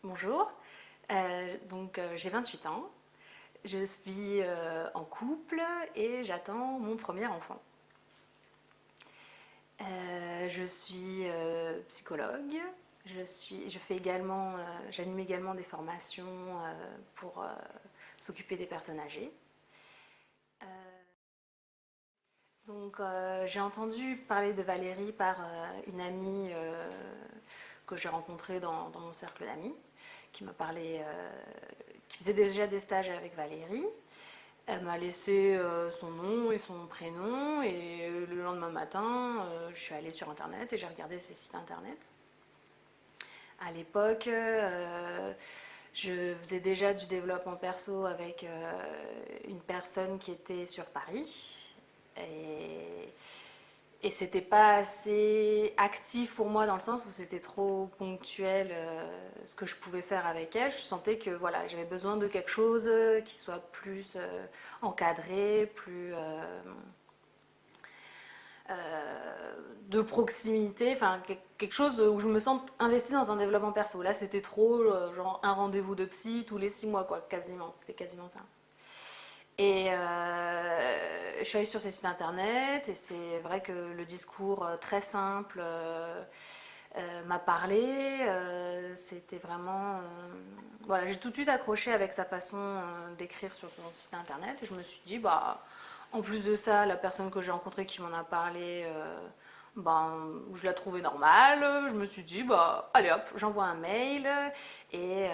Bonjour, j'ai 28 ans, je suis en couple et j'attends mon premier enfant. Je suis psychologue, je fais également, j'anime également des formations pour s'occuper des personnes âgées. J'ai entendu parler de Valérie par une amie que j'ai rencontrée dans mon cercle d'amis, qui m'a parlé, qui faisait déjà des stages avec Valérie. Elle m'a laissé son nom et son prénom et le lendemain matin, je suis allée sur internet et j'ai regardé ses sites internet. À l'époque, je faisais déjà du développement perso avec une personne qui était sur Paris. Et, et c'était pas assez actif pour moi dans le sens où c'était trop ponctuel ce que je pouvais faire avec elle. Je sentais que voilà, j'avais besoin de quelque chose qui soit plus encadré, plus de proximité, enfin quelque chose où je me sens investie dans un développement perso. Là, c'était trop genre un rendez-vous de psy tous les 6 mois, quoi, quasiment. C'était quasiment ça. Et je suis allée sur ces sites internet et c'est vrai que le discours très simple m'a parlé. C'était vraiment. Voilà, j'ai tout de suite accroché avec sa façon d'écrire sur son site internet et je me suis dit, bah, en plus de ça, la personne que j'ai rencontrée qui m'en a parlé, je la trouvais normale. Je me suis dit, bah, allez hop, j'envoie un mail et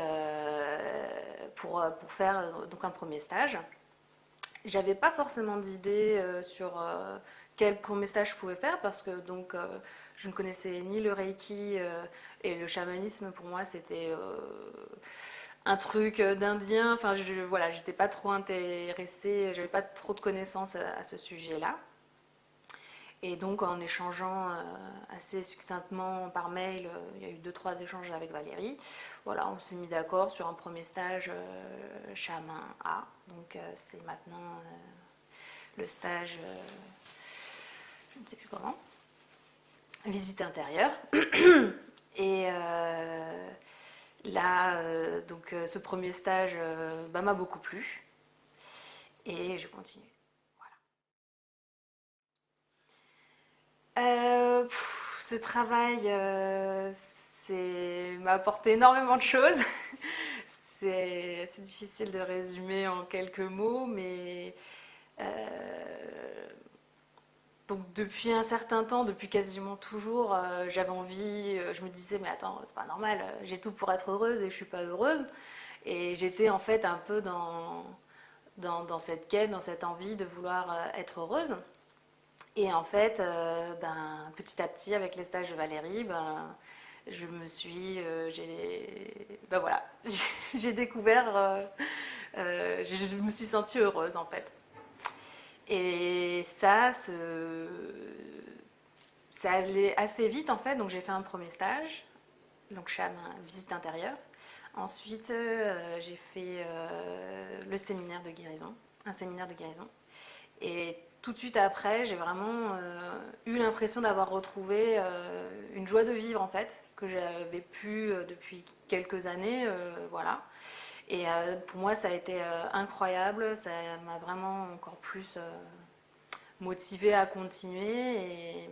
pour faire donc un premier stage. J'avais pas forcément d'idée sur quel premier stage je pouvais faire parce que je ne connaissais ni le Reiki et le chamanisme pour moi c'était un truc d'Indien. Enfin, voilà, j'étais pas trop intéressée, j'avais pas trop de connaissances à ce sujet-là. Et donc, en échangeant assez succinctement par mail, il y a eu deux, trois échanges avec Valérie. Voilà, on s'est mis d'accord sur un premier stage chaman A. C'est maintenant le stage, je ne sais plus comment, visite intérieure. Et là, ce premier stage m'a beaucoup plu. Et je continue. Ce travail m'a apporté énormément de choses. C'est difficile de résumer en quelques mots, mais euh, donc depuis un certain temps, depuis quasiment toujours, j'avais envie, je me disais mais attends, c'est pas normal, j'ai tout pour être heureuse et je suis pas heureuse. Et j'étais en fait un peu dans cette quête, dans cette envie de vouloir être heureuse. Et en fait, petit à petit, avec les stages de Valérie, je me suis, voilà, j'ai découvert, je me suis sentie heureuse en fait. Et ça allait assez vite en fait. Donc j'ai fait un premier stage, donc chez une visite intérieure. Ensuite, j'ai fait le séminaire de guérison, un séminaire de guérison. Et tout de suite après, j'ai vraiment eu l'impression d'avoir retrouvé une joie de vivre en fait, que j'avais pu depuis quelques années, voilà. Et pour moi, ça a été incroyable, ça m'a vraiment encore plus motivée à continuer. Et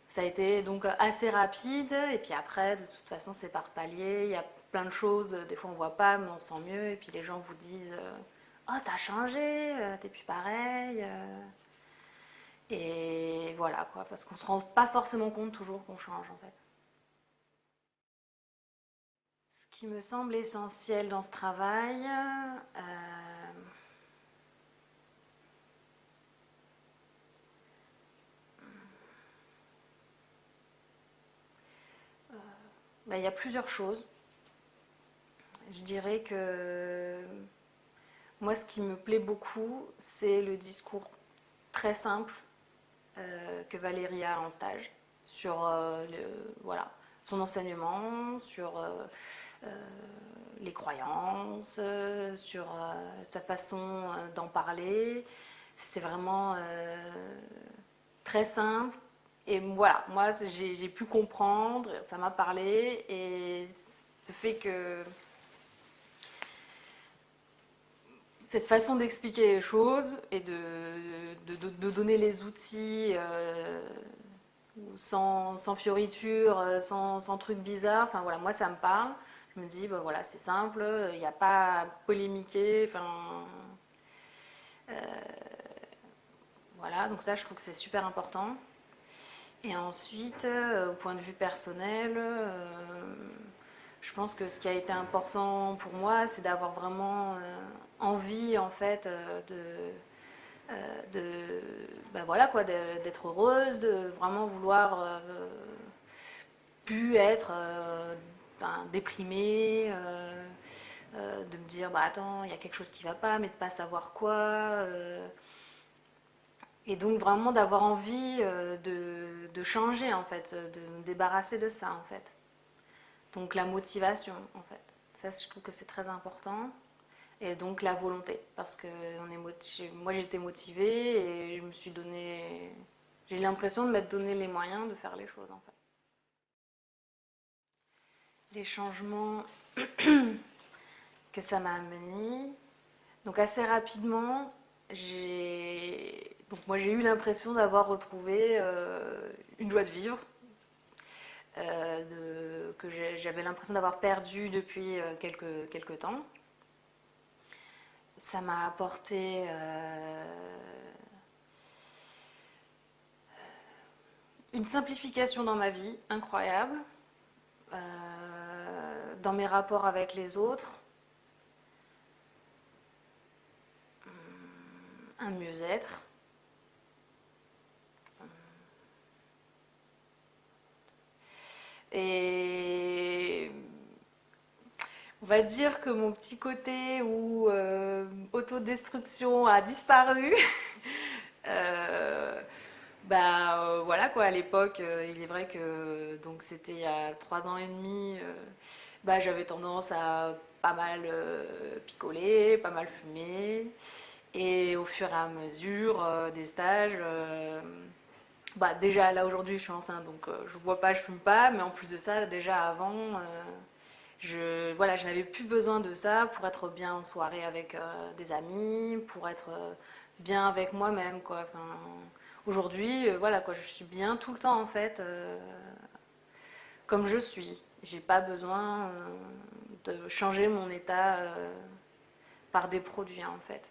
ça a été donc assez rapide. Et puis après, de toute façon, c'est par palier. Il y a plein de choses. Des fois, on voit pas, mais on se sent mieux. Et puis les gens vous disent oh, t'as changé, t'es plus pareil. Et voilà quoi, parce qu'on se rend pas forcément compte toujours qu'on change en fait. Ce qui me semble essentiel dans ce travail, il y a plusieurs choses. Je dirais que moi, ce qui me plaît beaucoup, c'est le discours très simple que Valérie a en stage sur voilà, son enseignement, sur les croyances, sur sa façon d'en parler. C'est vraiment très simple. Et voilà, moi j'ai pu comprendre, ça m'a parlé et ce fait que cette façon d'expliquer les choses et de donner les outils sans fioriture, sans trucs bizarres, enfin voilà, moi ça me parle. Je me dis, bah voilà, c'est simple, il n'y a pas à polémiquer, enfin voilà, donc ça je trouve que c'est super important. Et ensuite, au point de vue personnel, je pense que ce qui a été important pour moi, c'est d'avoir vraiment envie en fait ben voilà quoi, d'être heureuse, de vraiment vouloir plus être ben, déprimée, de me dire bah attends, il y a quelque chose qui va pas, mais de pas savoir quoi. Et donc vraiment d'avoir envie de changer en fait, de me débarrasser de ça en fait. Donc la motivation en fait. Ça je trouve que c'est très important. Et donc la volonté. Parce que moi j'étais motivée et je me suis donné. J'ai l'impression de m'être donné les moyens de faire les choses en fait. Les changements que ça m'a amené. Donc assez rapidement, donc moi j'ai eu l'impression d'avoir retrouvé une joie de vivre que j'avais l'impression d'avoir perdu depuis quelques temps. Ça m'a apporté une simplification dans ma vie incroyable, dans mes rapports avec les autres, un mieux-être. Et on va dire que mon petit côté où autodestruction a disparu. Voilà quoi, à l'époque, il est vrai que donc c'était il y a 3 ans et demi, j'avais tendance à pas mal picoler, pas mal fumer. Et au fur et à mesure des stages, déjà là aujourd'hui je suis enceinte donc je bois pas, je fume pas, mais en plus de ça, déjà avant, je n'avais plus besoin de ça pour être bien en soirée avec des amis, pour être bien avec moi-même quoi. Enfin, aujourd'hui, voilà quoi, je suis bien tout le temps en fait, comme je suis. J'ai pas besoin de changer mon état par des produits en fait.